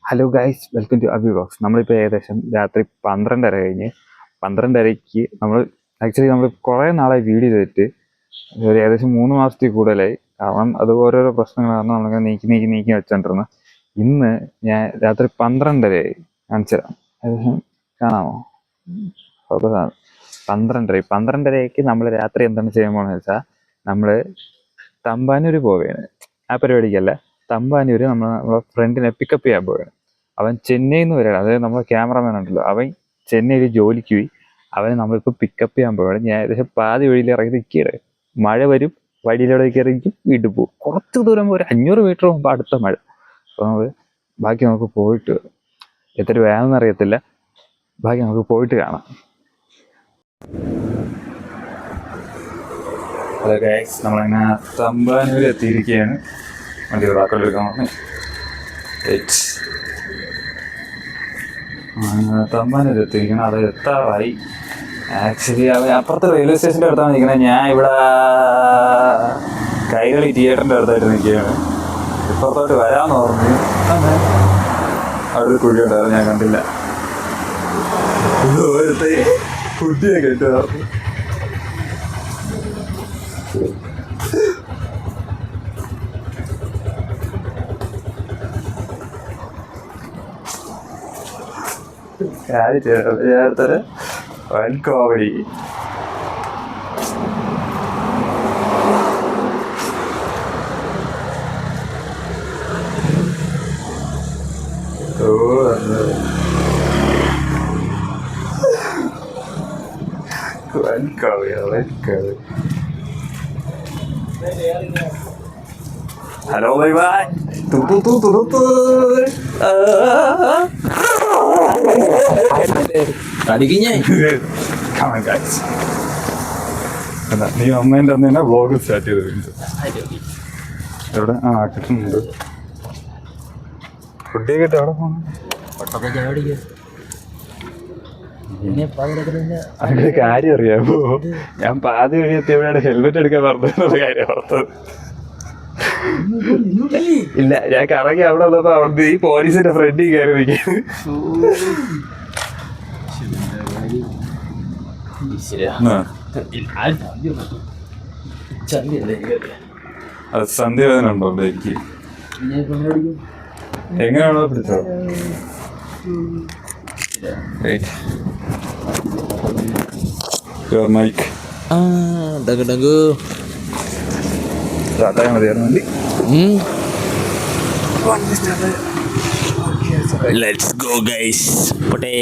Hello guys, welcome to Abi box. നമ്മളിപ്പോൾ ഏകദേശം രാത്രി 12:30 കഴിഞ്ഞ് 12:30ക്ക് നമ്മൾ കുറേ നാളായി വീഡിയോ ചെയ്തിട്ട് ഒരു ഏകദേശം 3 മാസത്തിൽ കൂടുതലായി. കാരണം അത് ഓരോരോ പ്രശ്നങ്ങൾ കാരണം നമ്മളിങ്ങനെ നീക്കി വെച്ചോണ്ടിരുന്നു. ഇന്ന് ഞാൻ രാത്രി 12:30 കാണിച്ചു തരാം. ഏകദേശം കാണാമോ? ഫോക്കസാണ്. 12:30ക്ക് നമ്മൾ രാത്രി എന്താണ് ചെയ്യാൻ പോകുന്നത് വെച്ചാൽ നമ്മൾ തമ്പാനൂർ പോവുകയാണ്. ആ പരിപാടിക്കല്ല, തമ്പാനൂർ നമ്മളെ ഫ്രണ്ടിനെ പിക്കപ്പ് ചെയ്യാൻ പോവുകയാണ്. അവൻ ചെന്നൈയിൽ നിന്ന് വരികയാണ്. അതായത് നമ്മുടെ ക്യാമറമാൻ ഉണ്ടല്ലോ, അവൻ ചെന്നൈയിൽ ജോലിക്ക് പോയി. അവനെ നമ്മളിപ്പോൾ പിക്കപ്പ് ചെയ്യാൻ പോവുകയാണ്. ഞാൻ ഏകദേശം പാതി വഴിയിൽ ഇറങ്ങി നിൽക്കുകയാണ്. മഴ വരും, വഴിയിലൂടെ ഇറങ്ങി വീട്ടിൽ പോകും. കുറച്ച് ദൂരം ഒരു 500 മീറ്റർ മുമ്പ് അടുത്ത മഴ. അപ്പോൾ ബാക്കി നമുക്ക് പോയിട്ട് എത്ര വേണമെന്ന് അറിയത്തില്ല. ബാക്കി നമുക്ക് പോയിട്ട് കാണാം. ഹലോ ഗൈസ്, നമ്മളങ്ങനെ തമ്പാനൂർ എത്തിയിരിക്കുകയാണ്. വണ്ടി റാക്കോട്ടെടുക്കാൻ പറഞ്ഞു. തമ്പാനൂർ എത്തിയിരിക്കണം. അത് എത്താറായി. ആക്ച്വലി അവൻ അപ്പുറത്തെ റെയിൽവേ സ്റ്റേഷൻ്റെ അടുത്താണ് നിൽക്കുന്നത്. ഞാൻ ഇവിടെ കൈകളി തിയേറ്ററിൻ്റെ അടുത്തായിട്ട് നിൽക്കുകയാണ്. ഇപ്പുറത്തോട്ട് വരാമെന്ന് പറഞ്ഞു. അവിടെ ഒരു കുഴി ഉണ്ടായിരുന്നു, ഞാൻ കണ്ടില്ല. കുട്ടിയെ കേട്ടു. ചേർത്തത് വൻ കോമഡി. Hello bye bye. നീ അമ്മേൻ്റെ അന്ന് തന്നെ വ്ളോഗ് സ്റ്റാർട്ട് ചെയ്തിട്ടുണ്ട്. എവിടെ? കിട്ടുന്നുണ്ട്. ഫുഡൊക്കെ കിട്ടും. എവിടെ പോകണം? അതിന്റെ കാര്യം അറിയാമോ? ഞാൻ പാതി വഴി എത്തിയപ്പോഴാണ് ഹെൽമെറ്റ് എടുക്കാൻ പറഞ്ഞത് കാര്യം ഓർത്തത്. ഇല്ല, ഞാൻ കറങ്ങി അവിടെ ഉള്ളപ്പോ അവിടെ ഈ പോലീസിന്റെ ഫ്രണ്ടിൽ കയറി നിൽക്കുന്നത്. അത് സന്ധ്യവേദന ഉണ്ടോ എനിക്ക്? എങ്ങനെയാണോ പിടിച്ചോ? മൈക്ക് മതിയായിരുന്നു വണ്ടി. Let's go guys. Pote.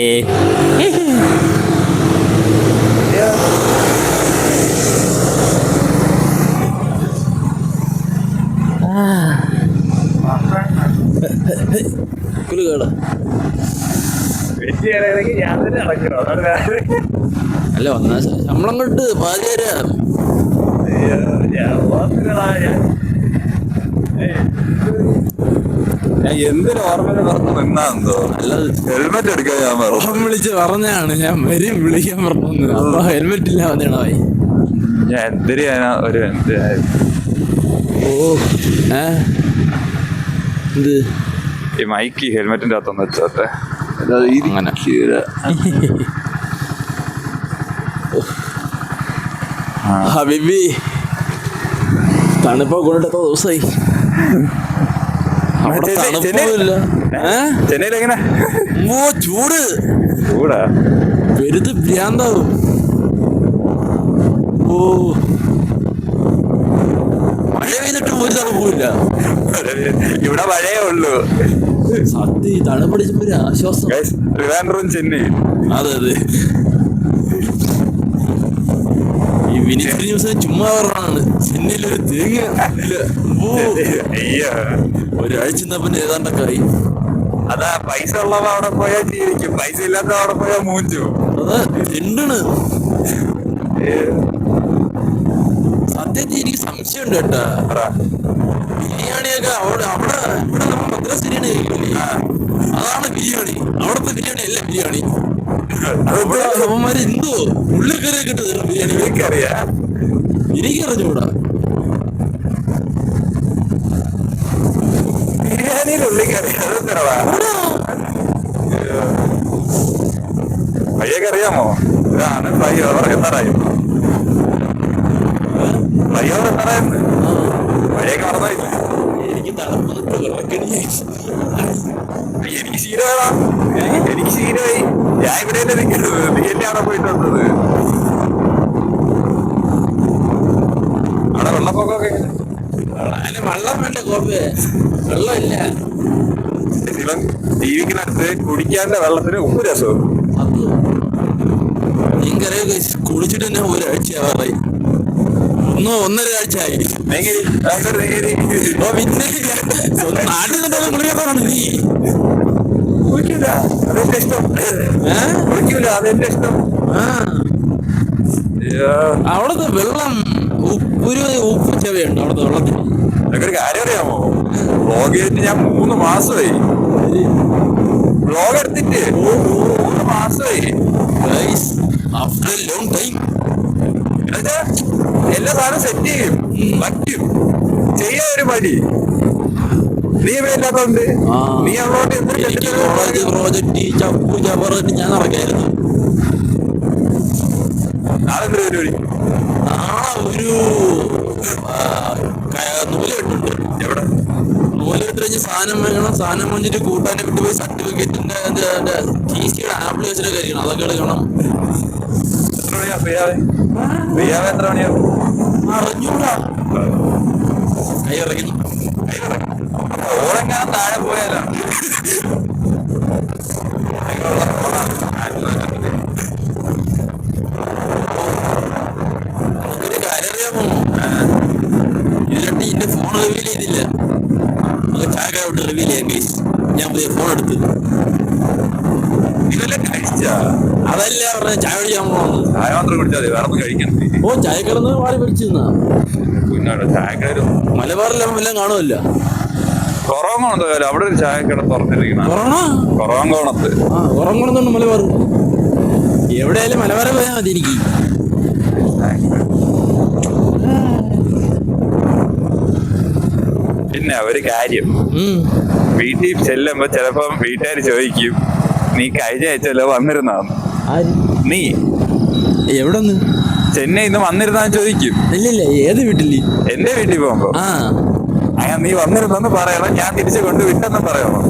കുലുകാടാ. അല്ല ഒന്നാ ശമ്പളം കൊണ്ട് പാതി തരാം. ഞാൻ എന്തൊരു ഓർമ്മ പറഞ്ഞു നിന്നാന്തോ. നല്ലത് ഹെൽമെറ്റ് എടുക്കാൻ ഞാൻ ഓർമ്മ വിളിച്ച് പറഞ്ഞാണ്. ഞാൻ വരും വിളിക്കാൻ പറഞ്ഞു. അപ്പൊ ഹെൽമെറ്റ് ഇല്ല വന്നേണോ? ഞാൻ എന്തൊരു ഒരു എന്ത് ഈ മൈക്ക് ഹെൽമെറ്റിന്റെ അകത്തൊന്ന് വെച്ചോട്ടെ. അങ്ങനെ ഹബീബി തണുപ്പ കൊണ്ടിട്ട് ദിവസമായി. അവിടെ തണുപ്പില്ല. ചെന്നൈയിൽ എങ്ങനെ ചൂടാ? വെറുതെ ഭ്രാന്താവും. മഴ പെയ്തിട്ട് ഒരു തണുപ്പില്ല. ഇവിടെ മഴയേ ഉള്ളൂ. സത്യം തണുപ്പടിച്ചപ്പോ ഒരു ആശ്വാസം. ചെന്നൈ. അതെ ഈ മിനിസ്റ്റർ ന്യൂസ് ചുമ്മാ പറഞ്ഞാണ്. ചെന്നൈയിലൊരു തേങ്ങ ഒരാഴ്ച പിന്നെ ഏതാണ്ടൊക്കെ ആയി. അതാ പൈസ ഉള്ളവ അവിടെ പോയാൽ ജീവിക്കും, പൈസ ഇല്ലാത്ത അവിടെ പോയാൽ മൂഞ്ചു. അതാ തെണ്ടണ്. സത്യത്തിൽ എനിക്ക് സംശയമുണ്ട് കേട്ടാ. ബിരിയാണിയൊക്കെ ഇവിടെ നമ്മൾ മദ്രാസ് ബിരിയാണി കഴിക്കില്ലേ, അതാണ് ബിരിയാണി. അവിടുത്തെ ബിരിയാണി അല്ല ബിരിയാണി. അവന്മാര് എന്തോ ഉള്ളിക്കറിയൊക്കെ ഇട്ട് തരും ബിരിയാണി. എനിക്കറിഞ്ഞൂടാ. പൊന്നാനിയിൽ ഉള്ളിക്കറി അതെന്താ പയ്യൊക്കെ അറിയാമോ? ഇതാണ് ഫ്ലൈഓവർ എത്താറായി. ഫ്ലൈഓവർ എത്താറായിരുന്നു. പയ്യൊക്കെ മറന്നില്ല. എനിക്ക് തണുപ്പ് എനിക്ക് ശീലമാ. എനിക്ക് ശീലമായി. ഞാൻ ഇവിടെ തന്നെ നിൽക്കുന്നത്. നീ എന്നെയാണോ പോയിട്ട് വന്നത്? അവിടെ വെള്ളപ്പൊക്കമൊക്കെ അതിന് വെള്ളം വേണ്ട കോപ്പേ, വെള്ളമില്ല. ഇവൻ ജീവിക്കുന്നിടത്ത് കുടിക്കാൻ്റെ വെള്ളത്തിന് ഉപ്പ് രസവും. അത് നിങ്ങറിയൊക്കെ കുളിച്ചിട്ട് തന്നെ ഒരാഴ്ചയാവാറായി, ഒന്നര ആഴ്ച ആയി. പിന്നെ നാട്ടിൽ നിന്നിട്ട് കുളിക്കാത്തതാണ് നീ. കുടിക്കൂല, അതെന്റെ ഇഷ്ടം. കുടിക്കൂല, അതെന്റെ ഇഷ്ടം. അവിടുത്തെ വെള്ളം ഒരു ഉപ്പ് ചെവയുണ്ട് അവിടുത്തെ വെള്ളത്തിന്. ഒരു കാര്യം അറിയാമോ? വ്ളോഗ് ചെയ്തിട്ട് ഞാൻ 3 മാസമായി. വ്ളോഗ് എടുത്തിട്ട് 3 മാസമായി. ആഫ്റ്റർ ലോങ് ടൈം എല്ലാ സാധനം സെറ്റ് ചെയ്യും, പറ്റും, ചെയ്യാൻ ഒരു മടി. നീ ഇല്ലാത്തോണ്ട് നീ അങ്ങോട്ട് എനിക്ക് കോളേജ് പ്രോജക്റ്റ് ചപ്പു ചവറിട്ട് ഞാൻ നടക്കായിരുന്നു. നാളെ പരിപാടി? നാളെ ഒരു നൂലെട്ടുണ്ട്. എവിടെ നൂലെട്ട് കഴിഞ്ഞ് സാധനം വേണം. സാധനം വാങ്ങിച്ചിട്ട് കൂട്ടാനെ വിട്ടുപോയി സർട്ടിഫിക്കറ്റിന്റെ ആപ്ലിക്കേഷനെ കഴിക്കണം. അതൊക്കെ എടുക്കണം. എത്ര മണിയാ ഫ്രീയാവേ? ഫ്രീയാവേ എത്ര മണിയാവും? അറിഞ്ഞൂടാ. കൈ ഇറങ്ങുന്നു. ഓളെങ്ങാനും താഴെ പോയാലാണ്. നമുക്കൊരു കാര്യം അറിയാമോ? ഇതിലിട്ട് എന്റെ ഫോൺ റിവീൽ ചെയ്തില്ല. ചായക്കാരോട്ട് റിവീൽ ചെയ്യാൻ കഴിച്ചു. ഞാൻ പുതിയ ഫോൺ എടുത്ത്. ഇതെല്ലാം കഴിച്ചാ? അതല്ല പറഞ്ഞ ചായ കുടിക്കാൻ പോകണം. ചായ മാത്രം കുടിച്ചാൽ മതി, വേറെ ഒന്നും കഴിക്കണ്ടേ? ഓ ചായക്കടന്ന് വാടി പിടിച്ചിരുന്നാ കുഞ്ഞാട് ചായക്കാരും മലബാറിലും എല്ലാം കാണുമല്ലോ. കുറവങ്ങോണത്ത് കാര്യം അവിടെ ഒരു ചായക്കട തുറന്നിരിക്കണം. കുറവങ്കോണത്ത്. ആ കുറവങ്കോണത്തുണ്ട് മലബാർ. എവിടെയായാലും മലബാറെ പോയാൽ മതി എനിക്ക്. പിന്നെ ഒരു കാര്യം, വീട്ടിൽ ചെല്ലുമ്പോ ചിലപ്പം വീട്ടുകാർ ചോദിക്കും നീ കഴിഞ്ഞ ആഴ്ചല്ലോ വന്നിരുന്നാന്ന്. നീ എവിടെ ചെന്നൈ ഇന്ന് വന്നിരുന്നാന്ന് ചോദിക്കും. ഇല്ലില്ല, ഏത് വീട്ടില്? എന്റെ വീട്ടിൽ പോകുമ്പോ അങ്ങനെ നീ വന്നിരുന്നെന്ന് പറയണം, ഞാൻ തിരിച്ചു കൊണ്ട് വിട്ടെന്ന് പറയണം.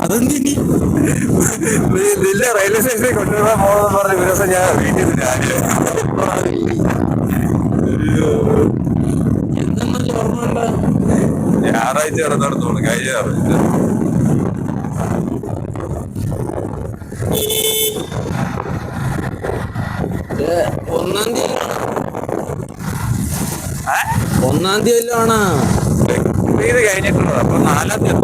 അതെന്തിനി? നിന്നെ റെയിൽവേ സ്റ്റേഷനിൽ കൊണ്ടുവരാൻ പോകുന്ന പറഞ്ഞ ഒരു ദിവസം ഞാൻ വീട്ടിൽ ഞായറാഴ്ച നടന്നോളൂ. കഴിഞ്ഞ ഒന്നാം തീയതിയിലാണ് ഇത് കഴിഞ്ഞിട്ടുള്ളത്. അപ്പൊ 4-ാം തീയതി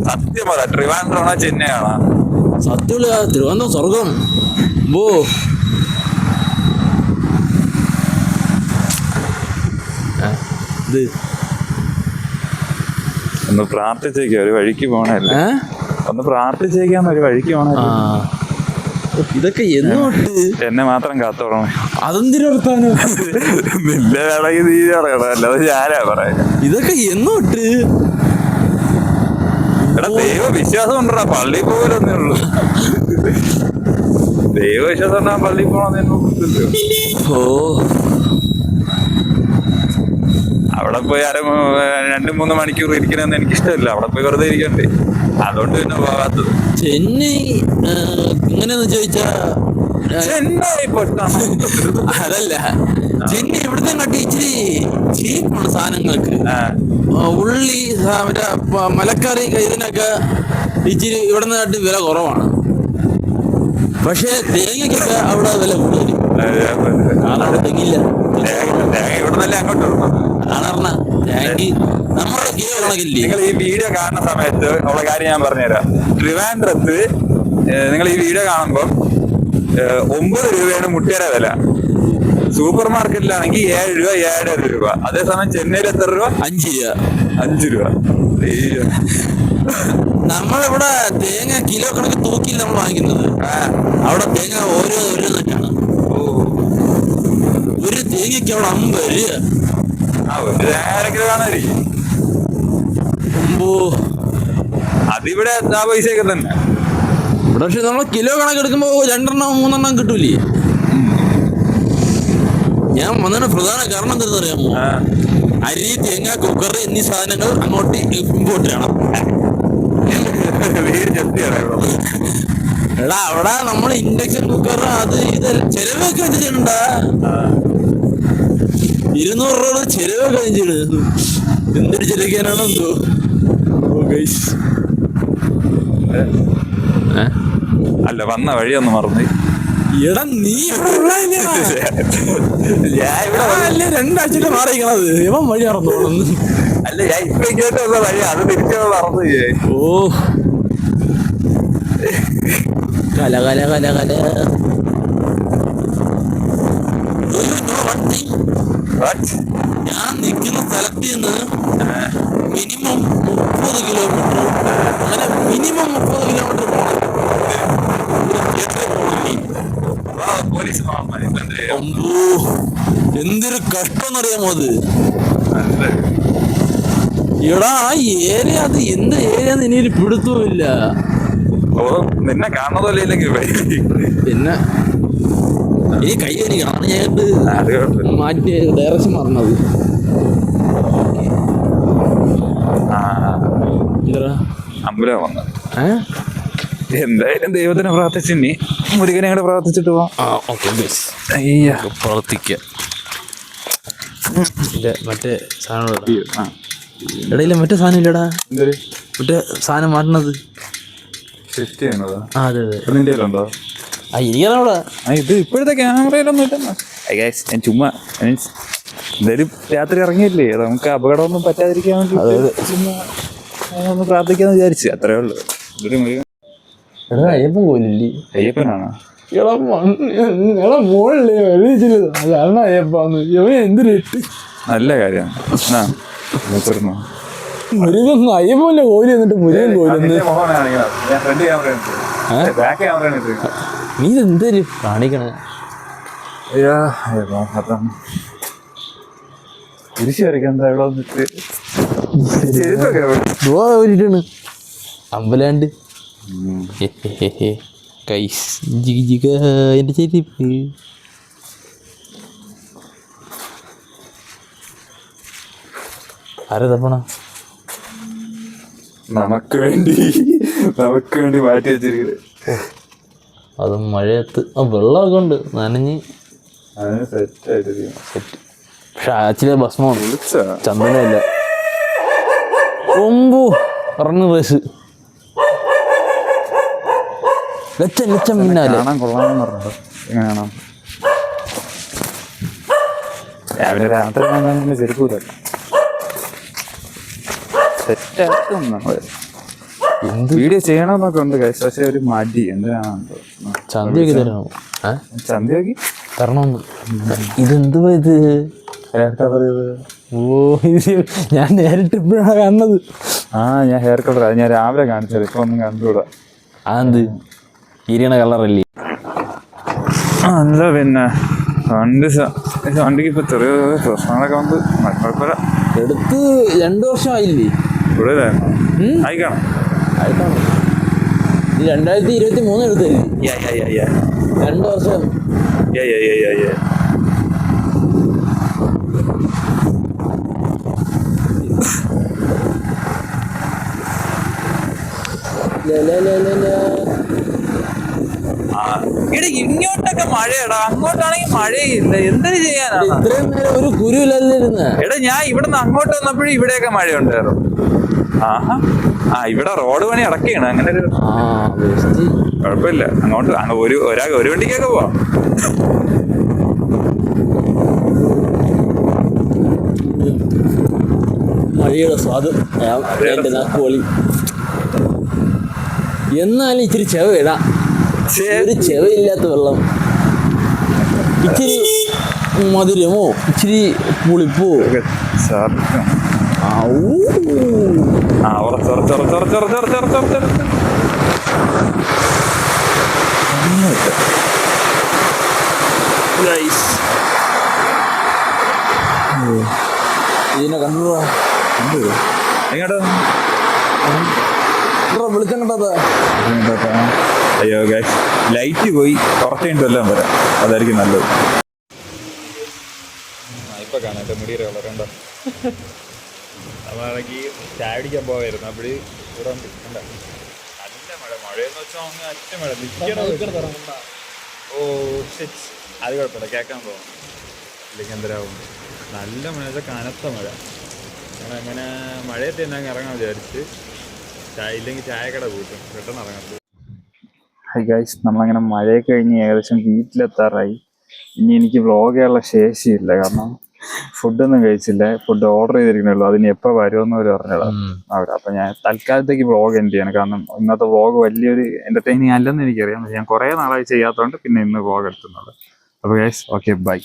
സത്യമല്ല. ട്രിവാൻഡ്രമാണോ ചെന്നൈയാണോ? സത്യമുള്ള തിരുവനന്തപുരം സ്വർഗം. ബോ ഇത് ഒന്ന് പ്രാർത്ഥിച്ചേക്കാം, ഒരു വഴിക്ക് പോണല്ലേ. ഒന്ന് പ്രാർത്ഥിച്ചേക്കാം, ഒരു വഴിക്ക് പോണല്ലേ. ഇതൊക്കെ എന്നോട്ട് എന്നെ മാത്രം കാത്തോളണം. അതെന്തിനർത്താനോ? നിന്റെ വേണമെങ്കിൽ നീ പറയണം, അല്ലാതെ ഞാനാ പറയാ. ഇതൊക്കെ എന്നോട്ട് എടാ ദൈവ വിശ്വാസം ഉണ്ടടാ, പള്ളി പോകലൊന്നേ ഉള്ളൂ. ദൈവവിശ്വാസം ഉണ്ടാ പള്ളി പോകണമെന്ന്. ഓ അവിടെ പോയി 2-3 മണിക്കൂർ ഇരിക്കണമെന്ന് എനിക്കിഷ്ടമില്ല. അവിടെ പോയി വെറുതെ ഇരിക്കണ്ടേ, അതുകൊണ്ട് പിന്നെ പോകാത്തത്. ചെന്നൈ എങ്ങനെയാന്ന് ചോദിച്ചാ ചെന്നൈ അതല്ല, ചെന്നൈ ഇവിടുത്തെ കാട്ടി ഇച്ചിരി ചീപ്പാണ് സാധനങ്ങൾക്ക്. ഉള്ളി മലക്കറി ഇതിനൊക്കെ ഇച്ചിരി ഇവിടുന്ന് കാട്ടി വില കുറവാണ്. പക്ഷെ തേങ്ങയ്ക്കൊക്കെ അവിടെ വില കൂടുതൽ. കാരണം അവിടെ തെങ്ങില്ല. ഇവിടുന്നല്ലേ അങ്ങോട്ട് ഇടണം. അതാണ് തേങ്ങ നമ്മുടെ കിലോ കണക്കില്ലേ. നിങ്ങൾ ഈ വീഡിയോ കാണുന്ന സമയത്ത് ഉള്ള കാര്യം ഞാൻ പറഞ്ഞുതരാം. ട്രിവാൻഡ്രത്ത് നിങ്ങൾ ഈ വീഡിയോ കാണുമ്പോൾ 9 രൂപയാണ് മുട്ടയുടെ വില. സൂപ്പർ മാർക്കറ്റിലാണെങ്കിൽ 7 രൂപ 7.5 രൂപ. അതേസമയം ചെന്നൈയിൽ എത്ര രൂപ? 5 രൂപ. 5 രൂപ. നമ്മളിവിടെ തേങ്ങ കിലോ കണക്ക് തൂക്കിയിൽ നമ്മൾ വാങ്ങിക്കുന്നത്. അവിടെ തേങ്ങ ഓരോ നെറ്റാണ്. ഒരു തേങ്ങയ്ക്ക് അവിടെ 50 രൂപ. കിലോ കാണാതിരിക്കും. അതിവിടെ ആ പൈസയൊക്കെ തന്നെ. ഇവിടെ പക്ഷെ നമ്മൾ കിലോ കണക്കെടുക്കുമ്പോ 2-3 കിട്ടൂലേ. ഞാൻ വന്നതിന് പ്രധാന കാരണം എന്താണെന്ന് അറിയാമോ? അരി, തേങ്ങ, കുക്കർ എന്നീ സാധനങ്ങൾ അങ്ങോട്ട് ഇമ്പോർട്ട് ചെയ്യണം. എടാ അവിടെ നമ്മൾ ഇൻഡക്ഷൻ കുക്കർ അത് ഇത് ചെലവൊക്കെ എന്ത് ചെയ്യണ്ട. 200 രൂപ ചെലവൊക്കെ ചെയ്യണത്. എന്തൊരു ചെലവിക്കാനാണോ എന്തോ. അല്ല, വന്ന വഴി ഒന്ന് മറന്നു. എടാ നീ ഇവിടെ 2 ആഴ്ച മാറിയിരിക്കണത്. ഇവൻ വഴി മറന്നു. അല്ല, ഞാൻ ഇപ്പൊ ഇങ്ങോട്ടുള്ള വഴി അത് തിരിച്ചു മറന്നു. ഓ കല കല കല കല. ഞാൻ നിൽക്കുന്ന സ്ഥലത്ത് നിന്ന് മിനിമം 30 കിലോമീറ്റർ, അങ്ങനെ മിനിമം 30 കിലോമീറ്റർ എന്തൊരു കഷ്ടം എന്നറിയാമോ അത്. എടാ ആ ഏരിയ അത് എന്ത് ഏരിയ ഇനിയൊരു പിടുത്തവും ഇല്ല. നിന്നെ കാണുന്നതല്ലെങ്കിൽ പിന്നെ ഈ കൈ എനിക്കാണ് ഞാൻ മാറ്റി ഡയറക്ഷൻ മറന്നത്. എന്താ അമ്പലം വന്നത്? എന്തായാലും ദൈവത്തിനെ പ്രാർത്ഥിച്ചു, നീ മുരുകനെ അങ്ങോട്ട് പ്രാർത്ഥിച്ചിട്ട് പോവാം. പ്രവർത്തിക്കുക. മറ്റേ സാധനം ഇടയില്ല, മറ്റേ സാധനം ഇല്ലടാ. മറ്റേ സാധനം മാറ്റണത്. അതെ അതെ. ഉണ്ടോ? എനിക്കവിടെ ഇത് ഇപ്പോഴത്തെ ക്യാമറയിലൊന്നും ഇല്ല. ഞാൻ ചുമ്മാ മീൻസ് എന്തായാലും രാത്രി ഇറങ്ങിയില്ലേ, നമുക്ക് അപകടമൊന്നും പറ്റാതിരിക്കാൻ വേണ്ടി ചുമ്മാ ഒന്ന് പ്രാർത്ഥിക്കാന്ന് വിചാരിച്ചു. അത്രേ ഉള്ളു. അയ്യപ്പൻ കോയിലില്ലേ? അയ്യപ്പനാണോ? മോളിലേ അതാണ് അയ്യപ്പാന്ന്. എന്തൊരു നല്ല കാര്യമാണ്. മുരുകൻ അയ്യപ്പന്റെ കോയില് എന്നിട്ട് മുരുകൻ കോയിലെന്ന് നീ എന്തൊരു കാണിക്കണേ. തിരിച്ചു വരയ്ക്കണ്ട ഇവിടെ വന്നിട്ട് അമ്പലാണ്ട് കൈസ് ജിഗ എന്റെ ചെരിപ്പ്. ആരാ തപ്പണ? നമുക്ക് വേണ്ടി മാറ്റി വെച്ചിരിക്കുന്നത്. അത് മഴയത്ത് വെള്ളമൊക്കെ ഉണ്ട്, നനഞ്ഞ് സെറ്റ്. പക്ഷെ ആച്ചിലെ ഭസ്മമാണ്, ചന്ദനമില്ല. ഒമ്പോ പറഞ്ഞു റേസ് ലച്ചം പിന്നാലെ കാണാൻ കൊള്ളാമെന്ന് പറഞ്ഞത്. എങ്ങനെയാണോ രാവിലെ രാത്രി ചെരുക്കൂല സെറ്റാക്കും നമ്മള്. എന്ത് വീഡിയോ ചെയ്യണമെന്നൊക്കെ ഉണ്ട്, പക്ഷെ ഒരു മടി എന്തിനാണോ. ചന്തിയൊക്കെ തരണോ? ചന്തിയാക്കി തരണമെന്ന്. ഇതെന്തുവാ ഇത്? ഓ ഇത് ഞാൻ നേരിട്ട് ഇപ്പോഴാണ് കാണുന്നത്. ഞാൻ ഹെയർ കളർ അത് ഞാൻ രാവിലെ കാണിച്ചത്, ഇപ്പൊ ഒന്നും കണ്ടുകൂടാ. അതെന്ത് ഇരിയണ കളറല്ലേ? അല്ല പിന്നെ വണ്ടിക്ക് ഇപ്പൊ ചെറിയ പ്രശ്നങ്ങളൊക്കെ വന്ന് കുഴപ്പമില്ല. എടുത്ത് 2 വർഷമായില്ലേ? ഇവിടെ ആയിക്കാണോ? ആയിക്കാണോ? 2023 എടുത്തല്ലേ? 2 വർഷം. ഇങ്ങോട്ടൊക്കെ മഴയടാ, അങ്ങോട്ടാണെങ്കിൽ മഴയില്ല. എന്തിനു ചെയ്യാനാ? ഇത്രയും നേരം ഒരു കുരുവില്ലാതിരുന്ന. എടാ ഞാൻ ഇവിടുന്ന് അങ്ങോട്ട് വന്നപ്പോഴും ഇവിടെയൊക്കെ മഴയുണ്ടായിരുന്നു. ഇവിടെ റോഡ് പണി അടക്കുകയാണ്. അങ്ങനെ ഒരു കുഴപ്പമില്ല. അങ്ങോട്ട് ഒരു വണ്ടിക്കൊക്കെ പോവാം. മഴയുടെ സ്വാദ് നാക്കുപൊളി. എന്നാലും ഇച്ചിരി ചെവ ഇടാം. ഒരു ചെവയില്ലാത്ത വെള്ളം, ഇച്ചിരി മധുരമോ ഇച്ചിരി പുളിപ്പോ. ഇതിനെ കണ്ടുപോവാ വെളിച്ചം കണ്ടതാ. അയ്യോ ഗൈസ്, ലൈറ്റ് പോയി, കുറച്ച് കഴിഞ്ഞിട്ട് എല്ലാം വരാം, അതായിരിക്കും നല്ലത്. ഇപ്പൊ കാണാം എന്റെ മുടിയുടെ കളർ കണ്ടോ. നമ്മളാണെങ്കിൽ ചായ പിടിക്കാൻ പോവായിരുന്നു, അപ്പഴ് ഇവിടെ ഉണ്ട് കണ്ടോ. നല്ല മഴ, മഴയെന്ന് വെച്ചാൽ അങ്ങ് അറ്റ മഴ നിൽക്കണം. ഓ ശരി, അത് കുഴപ്പമില്ല, കേൾക്കാൻ തോന്നുന്നു. ഇല്ലെങ്കിൽ എന്തരാവും. നല്ല മഴ വെച്ചാൽ കനത്ത മഴ. അങ്ങനെ മഴയത്ത് തന്നെ അങ്ങ് ഇറങ്ങാൻ വിചാരിച്ച്. ചായ ഇല്ലെങ്കിൽ ചായക്കട കൂട്ടും, പെട്ടെന്ന് ഇറങ്ങാൻ. ഹൈ ഗൈസ്, നമ്മളങ്ങനെ മഴയൊക്കെ കഴിഞ്ഞ് ഏകദേശം വീട്ടിലെത്താറായി. ഇനി എനിക്ക് വ്ളോഗ് ചെയ്യാനുള്ള ശേഷിയില്ല, കാരണം ഫുഡൊന്നും കഴിച്ചില്ല. ഫുഡ് ഓർഡർ ചെയ്തിരിക്കണുള്ളൂ, അതിന് എപ്പോൾ വരുമെന്ന് അവർ പറഞ്ഞോളാം അവർ. അപ്പം ഞാൻ തൽക്കാലത്തേക്ക് വ്ളോഗ് എൻഡ് ചെയ്യണം, കാരണം ഇന്നത്തെ വ്ളോഗ് വലിയൊരു എൻ്റർടൈനിങ് അല്ലെന്ന് എനിക്കറിയാം. ഞാൻ കുറേ നാളായി ചെയ്യാത്തതുകൊണ്ട് പിന്നെ ഇന്ന് വ്ളോഗ് എടുത്തുന്നുള്ളൂ. അപ്പോൾ ഗൈസ്, ഓക്കെ ബൈ.